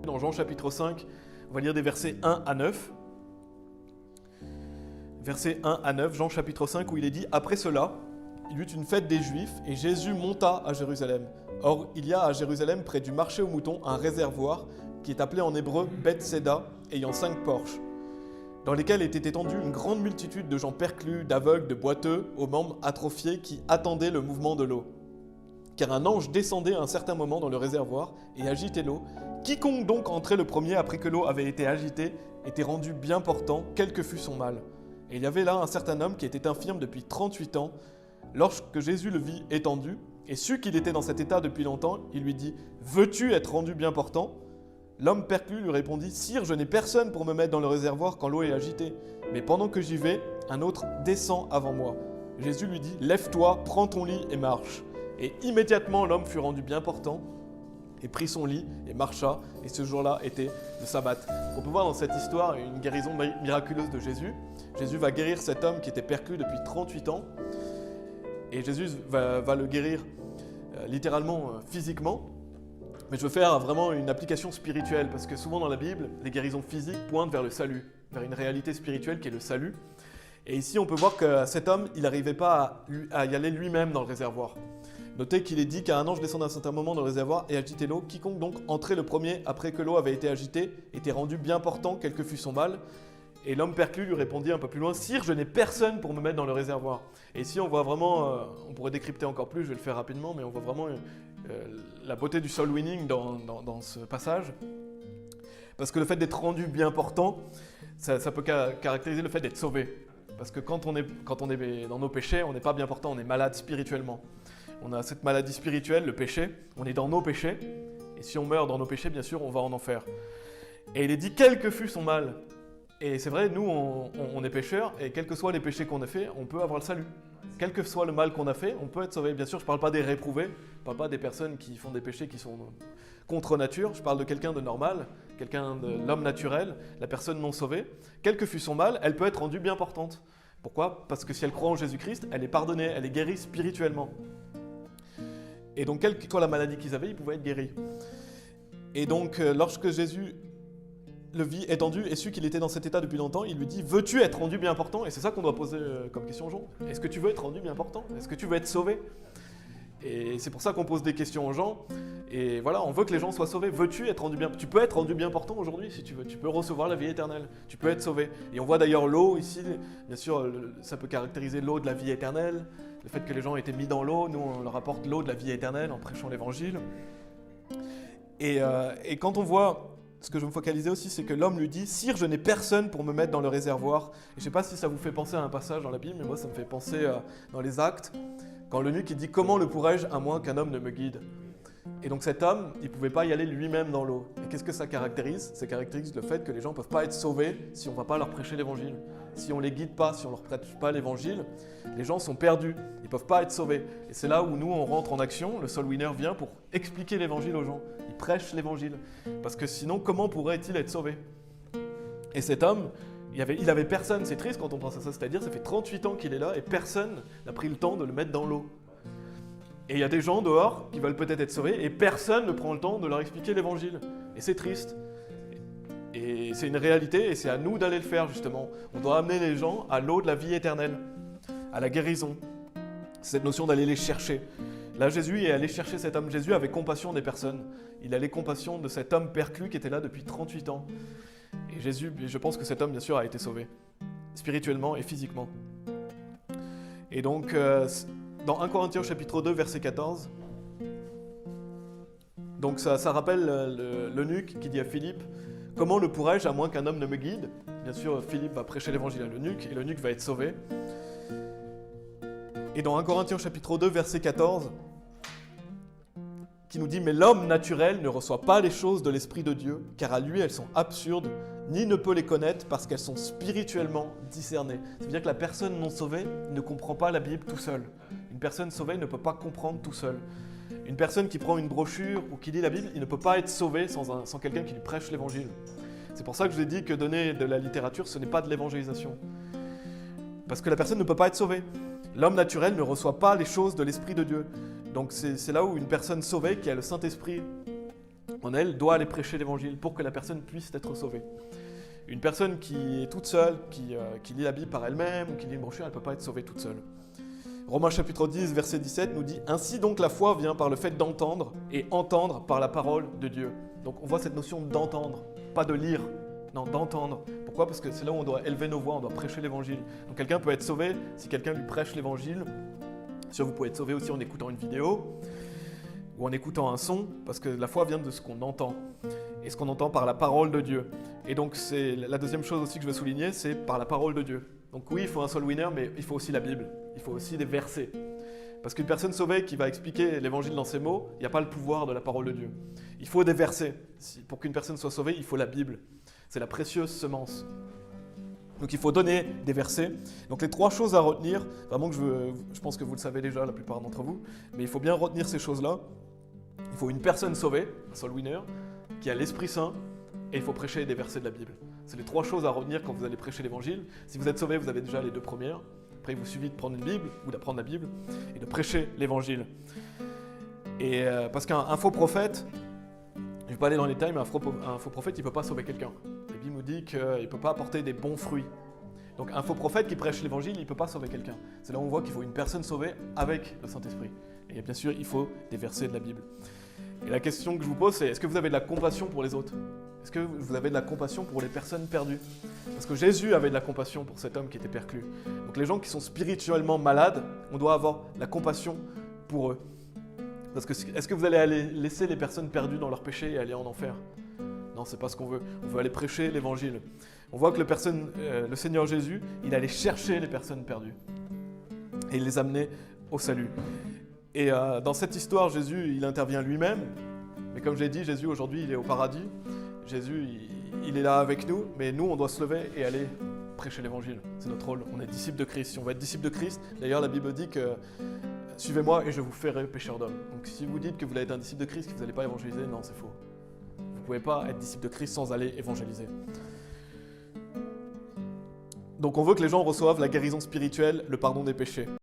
Dans Jean chapitre 5, on va lire des versets 1 à 9. Versets 1 à 9, Jean chapitre 5, où il est dit « Après cela, il y eut une fête des Juifs, et Jésus monta à Jérusalem. Or, il y a à Jérusalem, près du marché aux moutons, un réservoir qui est appelé en hébreu Bethséda, ayant 5 porches, dans lesquels était étendue une grande multitude de gens perclus, d'aveugles, de boiteux, aux membres atrophiés, qui attendaient le mouvement de l'eau. Car un ange descendait à un certain moment dans le réservoir et agitait l'eau. Quiconque donc entrait le premier après que l'eau avait été agitée était rendu bien portant, quel que fût son mal. Et il y avait là un certain homme qui était infirme depuis 38 ans. Lorsque Jésus le vit étendu, et sut qu'il était dans cet état depuis longtemps, il lui dit « Veux-tu être rendu bien portant ?» L'homme perclus lui répondit « Sire, je n'ai personne pour me mettre dans le réservoir quand l'eau est agitée. Mais pendant que j'y vais, un autre descend avant moi. » Jésus lui dit « Lève-toi, prends ton lit et marche. » Et immédiatement l'homme fut rendu bien portant, et prit son lit et marcha, et ce jour-là était le sabbat. On peut voir dans cette histoire une guérison miraculeuse de Jésus. Jésus va guérir cet homme qui était perclus depuis 38 ans, et Jésus va le guérir littéralement, physiquement. Mais je veux faire vraiment une application spirituelle, parce que souvent dans la Bible, les guérisons physiques pointent vers le salut, vers une réalité spirituelle qui est le salut. Et ici, on peut voir que cet homme, il n'arrivait pas à y aller lui-même dans le réservoir. Notez qu'il est dit qu'un ange descendait à un certain moment dans le réservoir et agitait l'eau. Quiconque donc entrait le premier après que l'eau avait été agitée était rendu bien portant, quel que fût son mal. Et l'homme perclus lui répondit un peu plus loin « Sire, je n'ai personne pour me mettre dans le réservoir. » Et ici, on voit vraiment, on pourrait décrypter encore plus, je vais le faire rapidement, mais on voit vraiment la beauté du soul winning dans ce passage. Parce que le fait d'être rendu bien portant, ça peut caractériser le fait d'être sauvé. Parce que quand on est dans nos péchés, on n'est pas bien portant, on est malade spirituellement. On a cette maladie spirituelle, le péché, on est dans nos péchés, et si on meurt dans nos péchés, bien sûr, on va en enfer. Et il est dit, quel que fût son mal. Et c'est vrai, nous, on est pécheurs, et quels que soient les péchés qu'on a fait, on peut avoir le salut. Quel que soit le mal qu'on a fait, on peut être sauvé. Bien sûr, je ne parle pas des réprouvés, je ne parle pas des personnes qui font des péchés qui sont contre nature, je parle de quelqu'un de normal, quelqu'un de l'homme naturel, la personne non sauvée. Quel que fût son mal, elle peut être rendue bien portante. Pourquoi ? Parce que si elle croit en Jésus-Christ, elle est pardonnée, elle est guérie spirituellement. Et donc, quelle que soit la maladie qu'ils avaient, ils pouvaient être guéris. Et donc, lorsque Jésus le vit étendu et sut qu'il était dans cet état depuis longtemps, il lui dit « Veux-tu être rendu bien portant ?» Et c'est ça qu'on doit poser comme question aux gens. Est-ce que tu veux être rendu bien portant ? Est-ce que tu veux être sauvé ? Et c'est pour ça qu'on pose des questions aux gens. Et voilà, on veut que les gens soient sauvés. Veux-tu être rendu bien portant ? Tu peux être rendu bien portant aujourd'hui si tu veux. Tu peux recevoir la vie éternelle. Tu peux être sauvé. Et on voit d'ailleurs l'eau ici. Bien sûr, ça peut caractériser l'eau de la vie éternelle. Le fait que les gens aient été mis dans l'eau, nous on leur apporte l'eau de la vie éternelle en prêchant l'évangile. Et quand on voit, ce que je veux me focaliser aussi, c'est que l'homme lui dit « Sire, je n'ai personne pour me mettre dans le réservoir. » Et je ne sais pas si ça vous fait penser à un passage dans la Bible, mais moi ça me fait penser dans les Actes, quand l'eunuque dit « Comment le pourrais-je à moins qu'un homme ne me guide ?» Et donc cet homme, il ne pouvait pas y aller lui-même dans l'eau. Et qu'est-ce que ça caractérise ? Ça caractérise le fait que les gens ne peuvent pas être sauvés si on ne va pas leur prêcher l'évangile. Si on ne les guide pas, si on ne leur prêche pas l'évangile, les gens sont perdus, ils ne peuvent pas être sauvés. Et c'est là où nous, on rentre en action, le soul winner vient pour expliquer l'évangile aux gens. Il prêche l'évangile. Parce que sinon, comment pourrait-il être sauvé ? Et cet homme, il avait personne, c'est triste quand on pense à ça, c'est-à-dire ça fait 38 ans qu'il est là et personne n'a pris le temps de le mettre dans l'eau. Et il y a des gens dehors qui veulent peut-être être sauvés et personne ne prend le temps de leur expliquer l'évangile. Et c'est triste. Et c'est une réalité et c'est à nous d'aller le faire justement. On doit amener les gens à l'eau de la vie éternelle, à la guérison. Cette notion d'aller les chercher. Là, Jésus est allé chercher cet homme. Jésus avait compassion des personnes. Il avait compassion de cet homme perclus qui était là depuis 38 ans. Et Jésus, je pense que cet homme, bien sûr, a été sauvé, spirituellement et physiquement. Et donc, dans 1 Corinthiens chapitre 2, verset 14, donc ça rappelle l'eunuque qui dit à Philippe « Comment le pourrais-je à moins qu'un homme ne me guide ?» Bien sûr, Philippe va prêcher l'évangile à l'eunuque et l'eunuque va être sauvé. Et dans 1 Corinthiens chapitre 2, verset 14, qui nous dit « Mais l'homme naturel ne reçoit pas les choses de l'Esprit de Dieu, car à lui elles sont absurdes, ni ne peut les connaître parce qu'elles sont spirituellement discernées. » C'est-à-dire que la personne non sauvée ne comprend pas la Bible tout seul. Une personne sauvée ne peut pas comprendre tout seul. Une personne qui prend une brochure ou qui lit la Bible, il ne peut pas être sauvé sans quelqu'un qui lui prêche l'évangile. C'est pour ça que je vous ai dit que donner de la littérature, ce n'est pas de l'évangélisation. Parce que la personne ne peut pas être sauvée. L'homme naturel ne reçoit pas les choses de l'Esprit de Dieu. donc c'est là où une personne sauvée qui a le Saint-Esprit en elle doit aller prêcher l'évangile pour que la personne puisse être sauvée. Une personne qui est toute seule, qui lit la Bible par elle-même ou qui lit une brochure, elle ne peut pas être sauvée toute seule. Romains chapitre 10, verset 17 nous dit « Ainsi donc la foi vient par le fait d'entendre et entendre par la parole de Dieu. » Donc on voit cette notion d'entendre, pas de lire, non, d'entendre. Pourquoi ? Parce que c'est là où on doit élever nos voix, on doit prêcher l'évangile. Donc quelqu'un peut être sauvé si quelqu'un lui prêche l'évangile. Sûr, vous pouvez être sauvé aussi en écoutant une vidéo ou en écoutant un son, parce que la foi vient de ce qu'on entend. Et ce qu'on entend par la parole de Dieu. Et donc c'est la deuxième chose aussi que je veux souligner, c'est par la parole de Dieu. Donc oui, il faut un soul winner, mais il faut aussi la Bible. Il faut aussi des versets. Parce qu'une personne sauvée qui va expliquer l'évangile dans ses mots, il n'y a pas le pouvoir de la parole de Dieu. Il faut des versets. Pour qu'une personne soit sauvée, il faut la Bible. C'est la précieuse semence. Donc il faut donner des versets. Donc les 3 choses à retenir, vraiment que je pense que vous le savez déjà, la plupart d'entre vous, mais il faut bien retenir ces choses-là. Il faut une personne sauvée, un soul winner, qui a l'Esprit Saint, et il faut prêcher des versets de la Bible. C'est les 3 choses à retenir quand vous allez prêcher l'évangile. Si vous êtes sauvé, vous avez déjà les 2 premières. Après, il vous suffit de prendre une Bible ou d'apprendre la Bible et de prêcher l'évangile. Et parce qu'un faux prophète, je ne vais pas aller dans les détails, mais un faux prophète, il ne peut pas sauver quelqu'un. La Bible nous dit qu'il ne peut pas apporter des bons fruits. Donc un faux prophète qui prêche l'évangile, il ne peut pas sauver quelqu'un. C'est là où on voit qu'il faut une personne sauvée avec le Saint-Esprit. Et bien sûr, il faut des versets de la Bible. Et la question que je vous pose, c'est est-ce que vous avez de la compassion pour les autres ? Est-ce que vous avez de la compassion pour les personnes perdues ? Parce que Jésus avait de la compassion pour cet homme qui était perclus. Donc les gens qui sont spirituellement malades, on doit avoir la compassion pour eux. Parce que est-ce que vous allez aller laisser les personnes perdues dans leur péché et aller en enfer ? Non, c'est pas ce qu'on veut. On veut aller prêcher l'évangile. On voit que le Seigneur Jésus, il allait chercher les personnes perdues et il les amenait au salut. Et dans cette histoire, Jésus, il intervient lui-même. Mais comme je l'ai dit, Jésus, aujourd'hui, il est au paradis. Jésus, il est là avec nous. Mais nous, on doit se lever et aller prêcher l'évangile. C'est notre rôle. On est disciples de Christ. Si on va être disciples de Christ, d'ailleurs, la Bible dit que « Suivez-moi et je vous ferai pécheurs d'hommes ». Donc si vous dites que vous allez être un disciple de Christ, que vous n'allez pas évangéliser, non, c'est faux. Vous ne pouvez pas être disciple de Christ sans aller évangéliser. Donc on veut que les gens reçoivent la guérison spirituelle, le pardon des péchés.